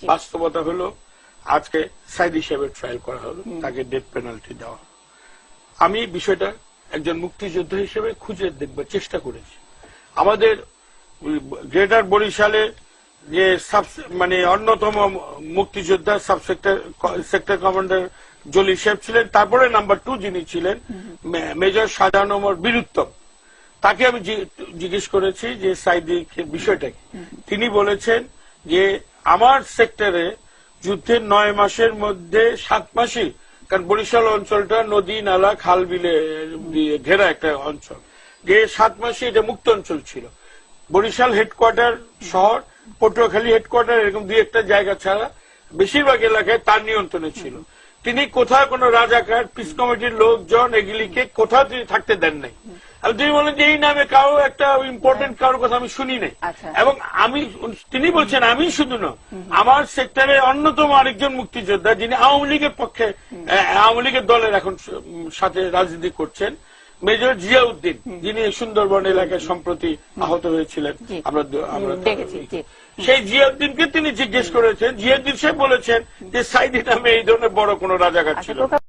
বাস্তবতা হলো আজকে সাইদি সাহেবের ট্রায়াল করা হলো, তাকে ডেথ পেনাল্টি দেওয়া। আমি বিষয়টা একজন মুক্তিযোদ্ধা হিসেবে খুঁজে দেখবার চেষ্টা করেছি। আমাদের গ্রেটার বরিশালে যে মানে অন্যতম মুক্তিযোদ্ধা সেক্টর কমান্ডার জলি সাহেব ছিলেন, তারপরে নাম্বার 2 যিনি ছিলেন মেজর শাহজাহান ওমর বীরুত্তম, তাকে আমি জিজ্ঞেস করেছি যে সাইদি বিষয়টা কি। তিনি বলেছেন যে আমার সেক্টরে যুদ্ধের 9 মাসের মধ্যে 7 মাসই, কারণ বরিশাল অঞ্চলটা নদী নালা খাল বিলে ঘেরা একটা অঞ্চল, যে 7 মাসে এটা মুক্ত অঞ্চল ছিল। বরিশাল হেডকোয়ার্টার শহর, পটুয়াখালী হেডকোয়ার্টার, এরকম 2-1টা জায়গা ছাড়া বেশিরভাগ এলাকায় তার নিয়ন্ত্রণে ছিল। তিনি কোথাও কোনো রাজাকার পিস কমিটির লোকজন এগুলিকে কোথাও তিনি থাকতে দেন নাই। আর তিনি বলেন যে এই নামে কারো একটা ইম্পর্টেন্ট কারোর কথা আমি শুনি নাই। এবং তিনি বলছেন আমি শুধু না, আমার সেক্টরে অন্যতম আরেকজন মুক্তিযোদ্ধা যিনি আওয়ামী লীগের পক্ষে, আওয়ামী লীগের দলের এখন সাথে রাজনীতি করছেন, মেজর জিয়াউদ্দিন, যিনি সুন্দরবন এলাকায় সম্প্রতি আহত হয়েছিলেন, আমরা সেই জিয়াউদ্দিনকে তিনি জিজ্ঞেস করেছেন। জিয়াউদ্দিন সাহেব বলেছেন যে সাইদি নামে এই ধরনের বড় কোন রাজাকার ছিল।